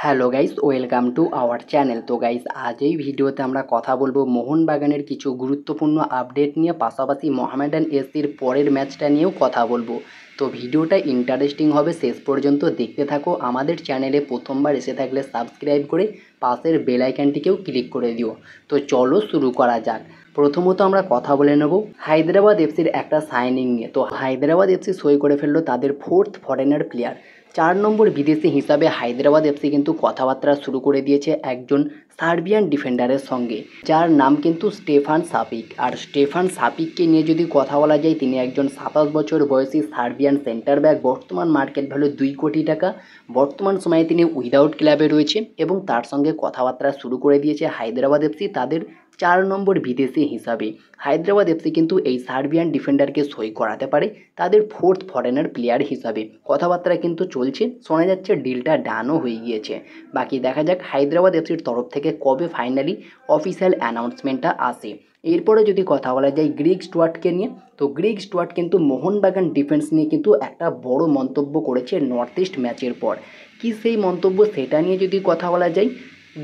Hello guys, welcome to our channel. তো guys, আজ এই ভিডিওতে আমরা কথা বলবো মোহনবাগানের কিছু গুরুত্বপূর্ণ আপডেট নিয়ে, পাশাপাশি মোহামেডান এসসির পরের ম্যাচটা নিয়েও কথা বলবো। তো ভিডিওটা ইন্টারেস্টিং হবে, শেষ পর্যন্ত দেখতে থাকো। আমাদের চ্যানেলে প্রথমবার এসে থাকলে সাবস্ক্রাইব করে পাশের বেল আইকনটিকেও ক্লিক করে দিও। তো চলো শুরু করা যাক। প্রথমত আমরা কথা বলে নেব হায়দ্রাবাদ এফসির একটা সাইনিং নিয়ে। তো হায়দ্রাবাদ এফসি সই করে ফেললো তাদের 4th ফরেনার প্লেয়ার। 4 নম্বর বিদেশি হিসাবে হায়দ্রাবাদ এফসি কিন্তু কথাবার্তা শুরু করে দিয়েছে একজন সার্বিয়ান ডিফেন্ডারের সঙ্গে, যার নাম কিন্তু স্টেফান সাপিক। আর স্টেফান সাপিককে নিয়ে যদি কথা বলা যায়, তিনি একজন 27 বছর বয়সী সার্বিয়ান সেন্টার ব্যাক। বর্তমান মার্কেট ভ্যালু 2 কোটি টাকা। বর্তমান সময়ে তিনি উইদাউট ক্লাবে রয়েছে এবং তার সঙ্গে কথাবার্তা শুরু করে দিয়েছে হায়দ্রাবাদ এফসি তাদের 4 নম্বর বিদেশি হিসাবে। হায়দ্রাবাদ এফসি কিন্তু এই সার্বিয়ান ডিফেন্ডারকে সই করাতে পারে তাদের 4th ফরেনার প্লেয়ার হিসাবে। কথাবার্তা কিন্তু চলছে, শোনা যাচ্ছে ডিলটা ডানও হয়ে গিয়েছে। বাকি দেখা যাক হায়দ্রাবাদ এফসির তরফ থেকে কবে ফাইনালি অফিসিয়াল অ্যানাউন্সমেন্টটা আসে। এরপরে যদি কথা বলা যায় গ্রিগ স্টুয়ার্টকে নিয়ে, তো গ্রিগ স্টুয়ার্ট কিন্তু মোহনবাগান ডিফেন্স নিয়ে কিন্তু একটা বড় মন্তব্য করেছে নর্থ ইস্ট ম্যাচের পর। কি সেই মন্তব্য, সেটা নিয়ে যদি কথা বলা যায়,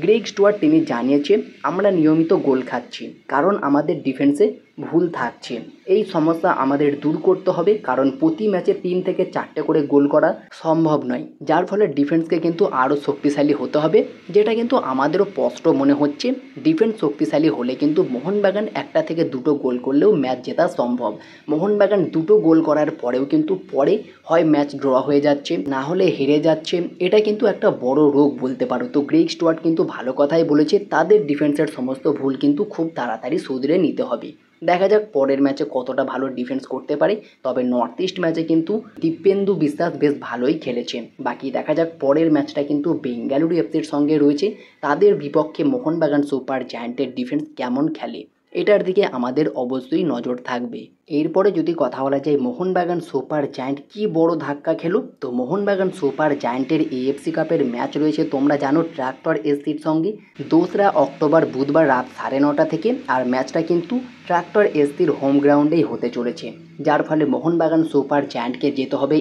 গ্রেগ স্টুয়ার্ট তিনি জানিয়েছে, আমরা নিয়মিত গোল খাচ্ছি কারণ আমাদের ডিফেন্সে ভুল থাকছে। এই সমস্যা আমাদের দূর করতে হবে, কারণ প্রতি ম্যাচে 3 থেকে 4টে করে গোল করা সম্ভব নয়, যার ফলে ডিফেন্সকে কিন্তু আরও শক্তিশালী হতে হবে, যেটা কিন্তু আমাদেরও স্পষ্ট মনে হচ্ছে। ডিফেন্স শক্তিশালী হলে কিন্তু মোহনবাগান 1টা থেকে 2টো গোল করলেও ম্যাচ জেতা সম্ভব। মোহনবাগান 2টো গোল করার পরেও কিন্তু পরে হয় ম্যাচ ড্র হয়ে যাচ্ছে, না হলে হেরে যাচ্ছে। এটা কিন্তু একটা বড় রোগ বলতে পারো। তো গ্রেগ স্টুয়ার্ট কিন্তু ভালো কথাই বলেছে, তাদের ডিফেন্সের সমস্ত ভুল কিন্তু খুব তাড়াতাড়ি শুধরে নিতে হবে। দেখা যাক পরের ম্যাচে কতটা ভালো ডিফেন্স করতে পারে। তবে নর্থ ইস্ট ম্যাচে কিন্তু দীপেন্দু বিশ্বাস বেশ ভালোই খেলেছে। বাকি দেখা যাক পরের ম্যাচটা কিন্তু বেঙ্গালুরু এফসির সঙ্গে রয়েছে, তাদের বিপক্ষে মোহনবাগান সুপার জায়ান্টের ডিফেন্স কেমন খেলে এটার দিকে আমাদের অবশ্যই নজর থাকবে। এরপরে যদি কথা বলা যায় মোহনবাগান সুপার জায়ান্ট কি বড় ধাক্কা খেলো, তো মোহনবাগান সুপার জায়ান্টের এএফসি কাপের ম্যাচ রয়েছে তোমরা জানো ট্রাক্টর এসসির সঙ্গে 2রা অক্টোবর বুধবার রাত 9:30 থেকে। আর ম্যাচটা কিন্তু ট্রাক্টর এসসির হোম গ্রাউন্ডেই হতে চলেছে, যার ফলে মোহনবাগান সুপার জায়ান্টকে যেতে হবে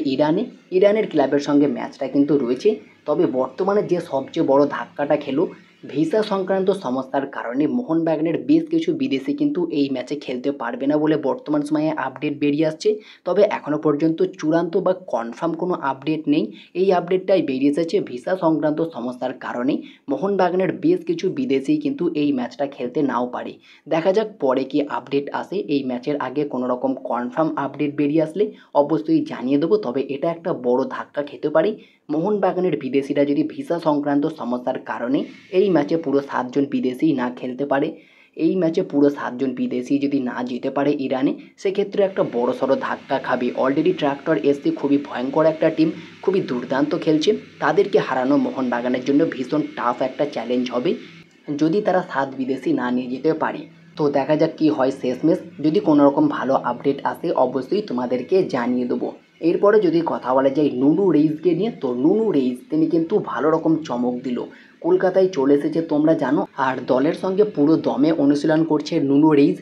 ইরানের ক্লাবের সঙ্গে ম্যাচটা কিন্তু রয়েছে। তবে বর্তমানে যে সবচেয়ে বড় ধাক্কাটা খেলো, ভিসা সংক্রান্ত সমস্যার কারণে মোহনবাগানের বেশ কিছু বিদেশি কিন্তু এই ম্যাচে খেলতে পারবে না বলে বর্তমান সময়ে আপডেট বেরিয়ে আসছে। তবে এখনও পর্যন্ত চূড়ান্ত বা কনফার্ম কোনো আপডেট নেই। এই আপডেটটাই বেরিয়ে এসেছে ভিসা সংক্রান্ত সমস্যার কারণে মোহনবাগানের বেশ কিছু বিদেশি কিন্তু এই ম্যাচটা খেলতে নাও পারে। দেখা যাক পরে কি আপডেট আসে। এই ম্যাচের আগে কোনো রকম কনফার্ম আপডেট বেরিয়ে আসলে অবশ্যই জানিয়ে দেবো। তবে এটা একটা বড় ধাক্কা খেতে পারে মোহনবাগানের বিদেশিরা যদি ভিসা সংক্রান্ত সমস্যার কারণে এই ম্যাচে পুরো 7জন বিদেশি না খেলতে পারে। এই ম্যাচে পুরো 7জন বিদেশি যদি না যেতে পারে ইরানে, সেক্ষেত্রে একটা বড়সড় ধাক্কা খাবে। অলরেডি ট্রাক্টর এসসি খুবই ভয়ঙ্কর একটা টিম, খুবই দুর্দান্ত খেলছে। তাদেরকে হারানো মোহনবাগানের জন্য ভীষণ টাফ একটা চ্যালেঞ্জ হবে যদি তারা 7 বিদেশি না নিয়ে যেতে পারে। তো দেখা যাক কী হয় শেষমেশ। যদি কোনো রকম ভালো আপডেট আসে অবশ্যই তোমাদেরকে জানিয়ে দেবো। এরপরে যদি কথা বলা যায় নুনু রেইসকে নিয়ে, তো নুনু রেইস তিনি কিন্তু ভালো রকম চমক দিল। কলকাতায় চলে এসেছে তোমরা জানো, আর দলের সঙ্গে পুরো দমে অনুশীলন করছে নুনু রেইস।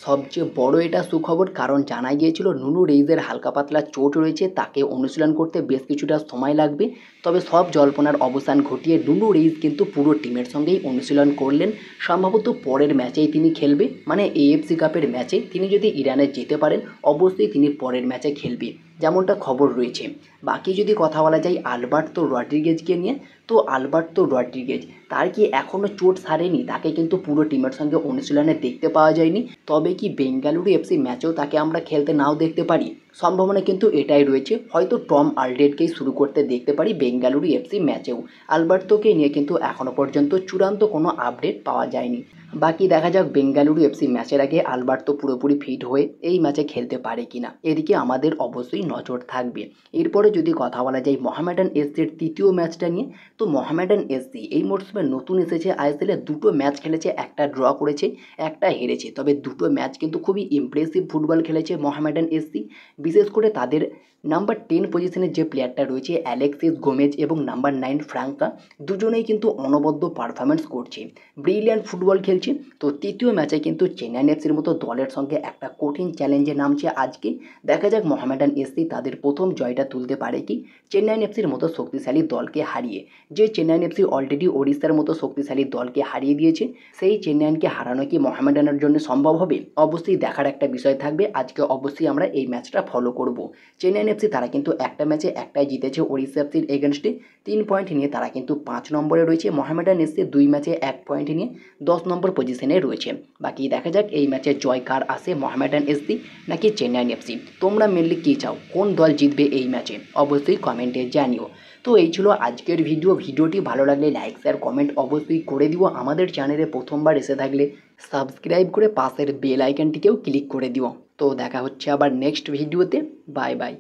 সবচেয়ে বড় এটা সুখবর, কারণ জানা গিয়েছিল নুনু রেইসের হালকা পাতলা চোট রয়েছে, তাকে অনুশীলন করতে বেশ কিছুটা সময় লাগবে। তবে সব জল্পনার অবসান ঘটিয়ে নুনু রেইস কিন্তু পুরো টিমের সঙ্গেই অনুশীলন করলেন। সম্ভবত পরের ম্যাচেই তিনি খেলবে, মানে এএফসি কাপের ম্যাচে তিনি যদি ইরানে যেতে পারেন অবশ্যই তিনি পরের ম্যাচে খেলবে, যেমনটা খবর রয়েছে। বাকি যদি কথা বলা যায় আলবার্তো রড্রিগেজকে নিয়ে, তো আলবার্তো রড্রিগেজ তার কি এখনও চোট সারেনি, তাকে কিন্তু পুরো টিমের সঙ্গে অনুশীলনে দেখতে পাওয়া যায়নি। তবে কি বেঙ্গালুরু এফসি ম্যাচেও তাকে আমরা খেলতে নাও দেখতে পারি? সম্ভাবনা কিন্তু এটাই রয়েছে, হয়তো টম আলডেডকেই শুরু করতে দেখতে পারি বেঙ্গালুরু এফসি ম্যাচেও। আলবার্তোকে নিয়ে কিন্তু এখনও পর্যন্ত চূড়ান্ত কোনো আপডেট পাওয়া যায়নি। বাকি দেখা যাক বেঙ্গালুরু এফসি ম্যাচের আগে আলবার্তো পুরোপুরি ফিট হয়ে এই ম্যাচে খেলতে পারে কিনা, এদিকে আমাদের অবশ্যই নজর থাকবে। এরপরে যদি কথা বলা যায় মোহামেডান এসসির 3য় ম্যাচটা নিয়ে, তো মোহামেডান এসসি এই মরশুমে নতুন এসেছে আইএসএলে, 2টো ম্যাচ খেলেছে, একটা ড্র করেছে, একটা হেরেছে। তবে 2টো ম্যাচ কিন্তু খুবই ইমপ্রেসিভ ফুটবল খেলেছে মোহামেডান এসসি। বিশেষ করে তাদের নাম্বার 10 পজিশনের যে প্লেয়ারটা রয়েছে অ্যালেক্সিস গোমেজ এবং নাম্বার 9 ফ্রাঙ্কা, দুজনেই কিন্তু অনবদ্য পারফরমেন্স করছে, ব্রিলিয়ান্ট ফুটবল খেলছে। তো তৃতীয় ম্যাচে কিন্তু চেন্নাই এফসির মতো দলের সঙ্গে একটা কঠিন চ্যালেঞ্জে নামছে আজকে। দেখা যাক মোহামেডান এসসি তাদের প্রথম জয়টা তুলতে পারে কি চেন্নাই এফসির মতো শক্তিশালী দলকে হারিয়ে। যে চেন্নাই এফসি অলরেডি ওড়িশার মতো শক্তিশালী দলকে হারিয়ে দিয়েছে, সেই চেন্নাইকে হারানো কি মোহামেডানের জন্য সম্ভব হবে? অবশ্যই দেখার একটা বিষয় থাকবে। আজকে অবশ্যই আমরা এই ম্যাচটা ফলো করব। চেন্নাই এফসি তারা কিন্তু একটা ম্যাচে একটাই জিতেছে ওড়িশা এফসির এগেনস্টে, 3 পয়েন্ট নিয়ে তারা কিন্তু 5 নম্বরে রয়েছে। মোহামেডান এসসি 2 ম্যাচে 1 পয়েন্ট নিয়ে 10 নম্বর পজিশনে রয়েছে। বাকি দেখা যাক এই ম্যাচে জয় কার আসে, মোহামেডান এসসি নাকি চেন্নাই এফসি। তোমরা মেনলি কী চাও, কোন দল জিতবে এই ম্যাচে, অবশ্যই কমেন্টে জানিও। তো এই ছিল আজকের ভিডিওটি ভালো লাগলে লাইক শেয়ার কমেন্ট অবশ্যই করে দিও। আমাদের চ্যানেলে প্রথমবার এসে থাকলে সাবস্ক্রাইব করে পাশের বেল আইকনটিকেও ক্লিক করে দিও। তো দেখা হচ্ছে আবার নেক্সট ভিডিওতে। Bye bye.